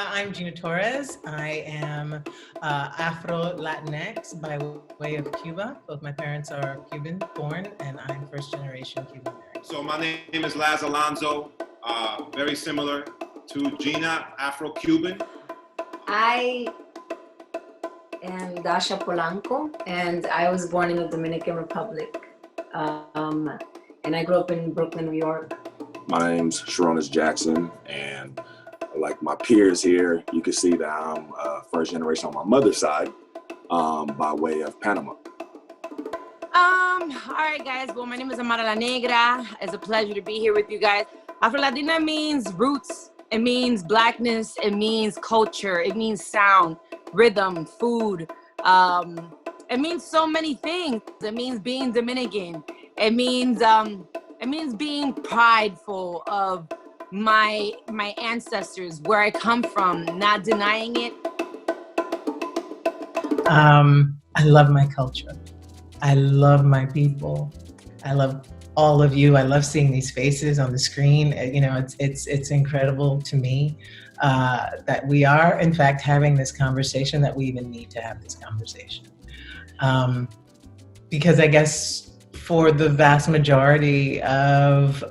I'm Gina Torres. I am Afro-Latinx by way of Cuba. Both my parents are Cuban born, and I'm first generation Cuban American. So my name is Laz Alonso, very similar to Gina, Afro-Cuban. I am Dascha Polanco, and I was born in the Dominican Republic. And I grew up in Brooklyn, New York. My name's Sarunas Jackson, and like my peers here, you can see that I'm first generation on my mother's side by way of Panama. All right, guys. Well, my name is Amara, Negra. It's a pleasure to be here with you guys. Afro-Latina means roots. It means blackness. It means culture. It means sound, rhythm, food. It means so many things. It means being Dominican. It means being prideful of my ancestors, where I come from, not denying it. I love my culture. I love my people. I love all of you. I love seeing these faces on the screen. You know, it's incredible to me that we are, in fact, having this conversation, that we even need to have this conversation. Because I guess for the vast majority of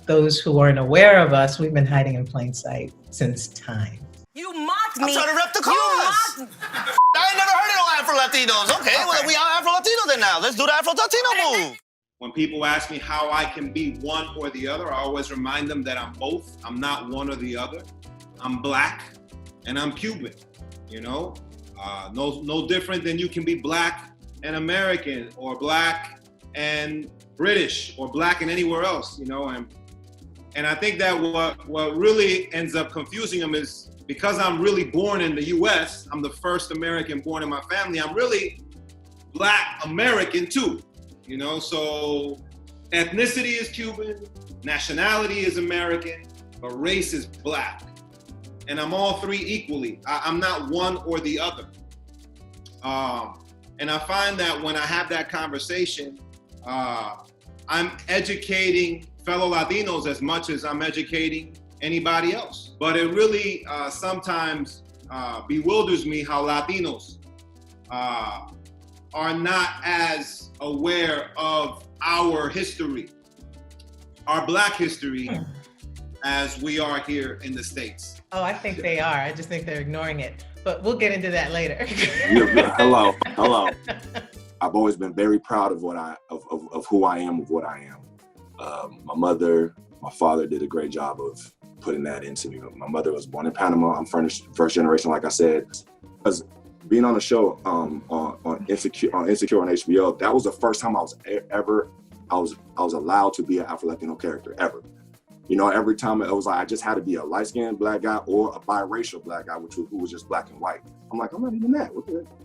those who aren't aware of us, we've been hiding in plain sight since time. You mocked me. I'm trying to rep the cause. I ain't never heard of no Afro-Latinos. Okay, well, we are Afro-Latino then now. Let's do the Afro-Latino move. When people ask me how I can be one or the other, I always remind them that I'm both. I'm not one or the other. I'm black and I'm Cuban, you know? No different than you can be black and American, or black and British, or black and anywhere else, you know? And I think that what really ends up confusing them is, because I'm really born in the US, I'm the first American born in my family, I'm really black American too, you know? So ethnicity is Cuban, nationality is American, but race is black. And I'm all three equally. I'm not one or the other. And I find that when I have that conversation, I'm educating fellow Latinos as much as I'm educating anybody else. But it really sometimes bewilders me how Latinos are not as aware of our history, our black history, as we are here in the States. Oh, I think they are. I just think they're ignoring it. But we'll get into that later. Hello. I've always been very proud of of who I am, of what I am. My mother, my father did a great job of putting that into me. My mother was born in Panama. I'm first generation, like I said. Because being on a show on Insecure on HBO, that was the first time I was allowed to be an Afro-Latino character ever. You know, every time it was like I just had to be a light-skinned black guy or a biracial black guy, who was just black and white. I'm like, I'm not even that.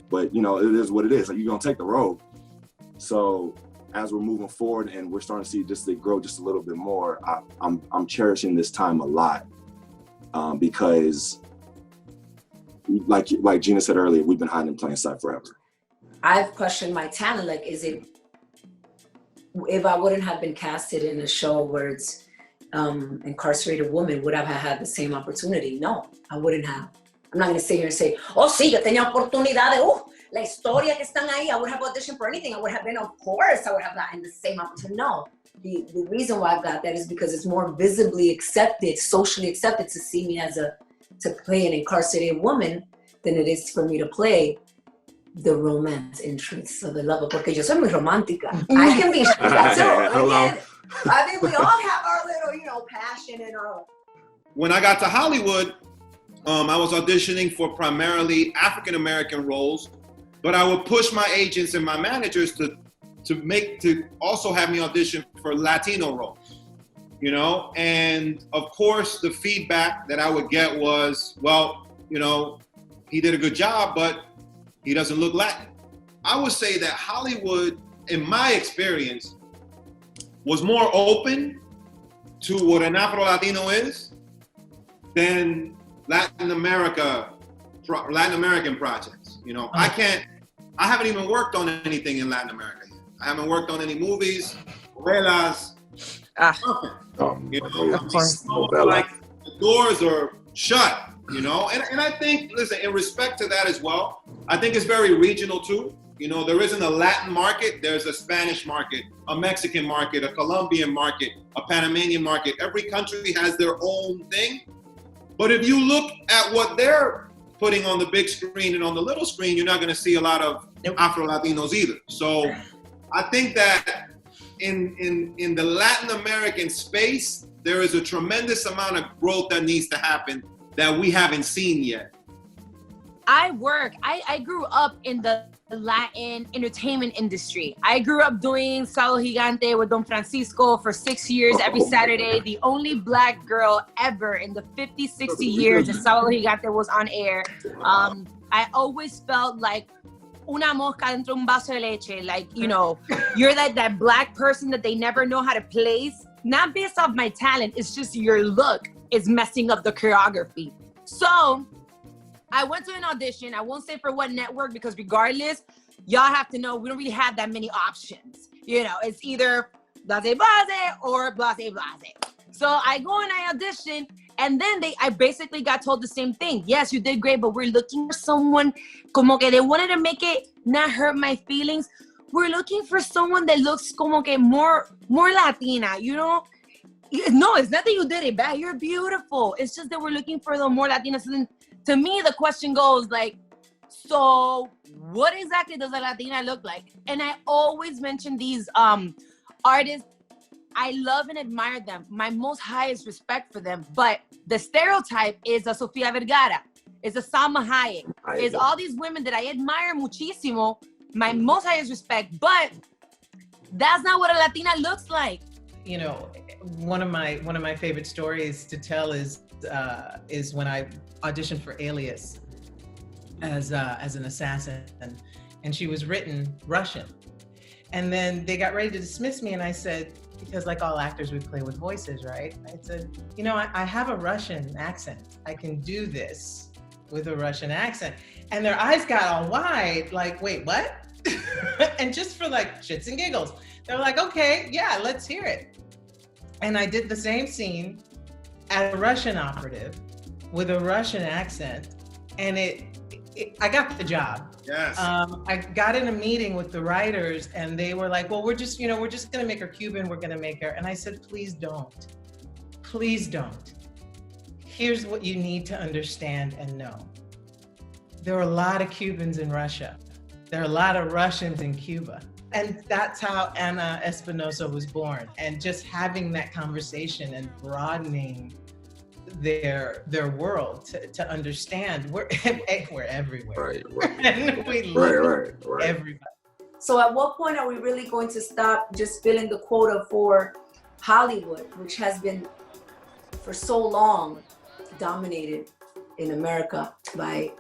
But you know, it is what it is. Like, you're gonna take the road. So as we're moving forward and we're starting to see just it grow just a little bit more, I'm cherishing this time a lot because, like Gina said earlier, we've been hiding in plain sight forever. I've questioned my talent. Like, if I wouldn't have been casted in a show where it's incarcerated woman, would I have had the same opportunity? No, I wouldn't have. I'm not going to sit here and say, oh, sí, yo tenía oportunidades. La historia que están ahí, I would have auditioned for anything. I would have been, of course, I would have gotten the same opportunity. No, the reason why I've got that is because it's more visibly accepted, socially accepted to see me to play an incarcerated woman than it is for me to play the romance interests of the lover. Porque yo soy muy romántica. I can be that too. Hello. I think we all have our little, passion and our... When I got to Hollywood, I was auditioning for primarily African-American roles, but I would push my agents and my managers to also have me audition for Latino roles, you know? And of course, the feedback that I would get was, well, you know, he did a good job, but he doesn't look Latin. I would say that Hollywood, in my experience, was more open to what an Afro-Latino is than Latin American projects. You know, I haven't even worked on anything in Latin America yet. I haven't worked on any movies, novelas, nothing. You know, of course. like the doors are shut you know? And I think, listen, in respect to that as well, I think it's very regional too. You know, there isn't a Latin market, there's a Spanish market, a Mexican market, a Colombian market, a Panamanian market. Every country has their own thing. But if you look at what they're putting on the big screen and on the little screen, you're not gonna see a lot of Afro-Latinos either. So I think that in the Latin American space, there is a tremendous amount of growth that needs to happen that we haven't seen yet. I grew up in the Latin entertainment industry. I grew up doing Sábado Gigante with Don Francisco for 6 years every Saturday. The only Black girl ever in the 50, 60 years that Sábado Gigante was on air. I always felt like una mosca dentro de un vaso de leche. Like, you know, you're like that Black person that they never know how to place. Not based off my talent, it's just your look is messing up the choreography. So I went to an audition. I won't say for what network, because regardless, y'all have to know we don't really have that many options. You know, it's either blase blase or blase blase. So I go and I audition, and then I basically got told the same thing. Yes, you did great, but we're looking for someone, como que they wanted to make it not hurt my feelings. We're looking for someone that looks como que more Latina, you know? No, it's not that you did it bad. You're beautiful. It's just that we're looking for the more Latina. So then, to me, the question goes like, so what exactly does a Latina look like? And I always mention these artists. I love and admire them. My most highest respect for them. But the stereotype is a Sofia Vergara, is a Salma Hayek, is all these women that I admire muchísimo, my most highest respect. But that's not what a Latina looks like. You know, one of my favorite stories to tell is when I auditioned for Alias as an assassin, and she was written Russian, and then they got ready to dismiss me, and I said, because like all actors, we play with voices, right? I said, you know, I have a Russian accent. I can do this with a Russian accent. And their eyes got all wide, like, wait, what? And just for like shits and giggles, they were like, okay, yeah, let's hear it. And I did the same scene as a Russian operative with a Russian accent, and I got the job. Yes. I got in a meeting with the writers, and they were like, well, we're just gonna make her Cuban, we're gonna make her. And I said, please don't. Please don't. Here's what you need to understand and know. There are a lot of Cubans in Russia. There are a lot of Russians in Cuba. And that's how Ana Espinosa was born. And just having that conversation and broadening their world to understand we're everywhere. Right. And we love everybody. So at what point are we really going to stop just filling the quota for Hollywood, which has been for so long dominated in America by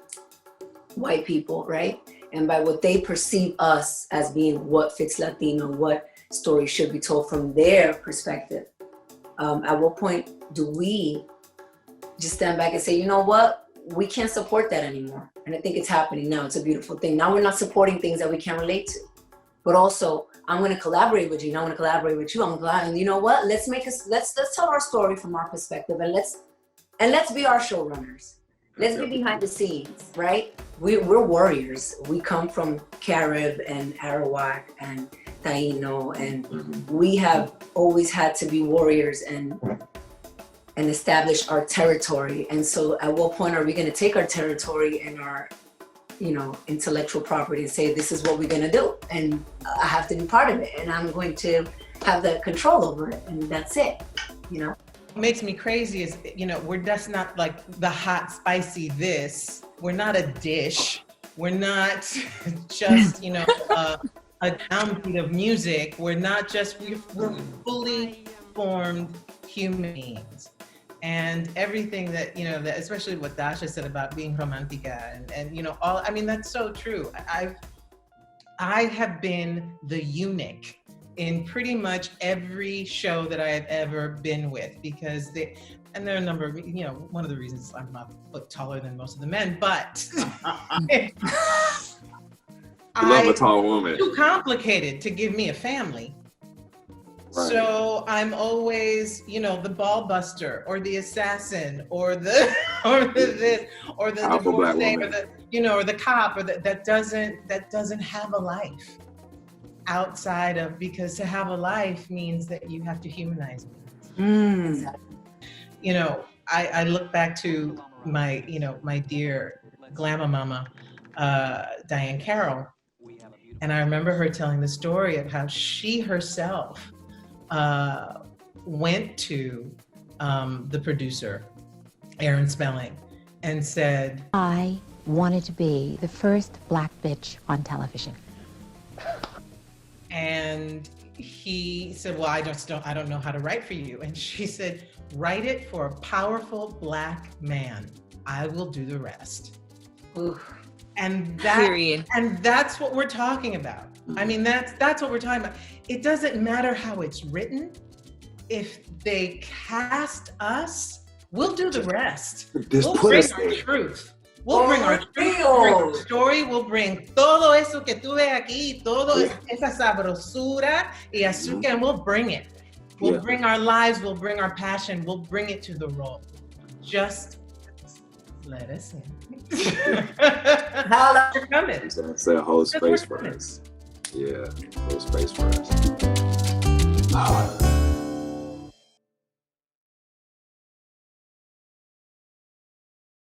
white people, right? And by what they perceive us as being what fits Latino, what story should be told from their perspective. At what point do we just stand back and say, you know what, we can't support that anymore? And I think it's happening now. It's a beautiful thing. Now we're not supporting things that we can't relate to, but also I'm going to collaborate with you. Now I'm going to collaborate with you. And you know what? Let's tell our story from our perspective, and let's be our showrunners. Let's be behind the scenes, right? We're warriors. We come from Carib and Arawak and Taino, and we have always had to be warriors and establish our territory. And so at what point are we going to take our territory and our, intellectual property and say, this is what we're going to do, and I have to be part of it, and I'm going to have the control over it, and that's it, What makes me crazy is, we're just not like the hot, spicy this. We're not a dish. We're not just, a downbeat of music. We're not just, we're fully formed human beings. And everything that, that especially what Dascha said about being romantica and that's so true. I have been the eunuch in pretty much every show that I have ever been with, because there are a number of, one of the reasons I'm not a foot taller than most of the men, but you love a tall woman. Too complicated to give me a family. Right. So I'm always, you know, the ball buster or the assassin or the or the this or the Alpha black divorcee or woman. the, you know, or the cop or that doesn't have a life outside of, because to have a life means that you have to humanize it. You know, I look back to my, you know, my dear glamour mama, Diane Carroll, and I remember her telling the story of how she herself went to the producer, Aaron Spelling, and said, I wanted to be the first black bitch on television. And he said, well, I don't know how to write for you. And she said, write it for a powerful black man. I will do the rest. Oof. And that's what we're talking about. I mean, that's what we're talking about. It doesn't matter how it's written. If they cast us, we'll do the rest. We'll bring our truth. We'll bring our truth, we'll bring our story, we'll bring todo eso que tú ves aquí, todo esa sabrosura y azúcar, and we'll bring it. We'll bring our lives, we'll bring our passion, we'll bring it to the role. Just let us in. We're coming. It's a whole space for us. Yeah, whole space for us.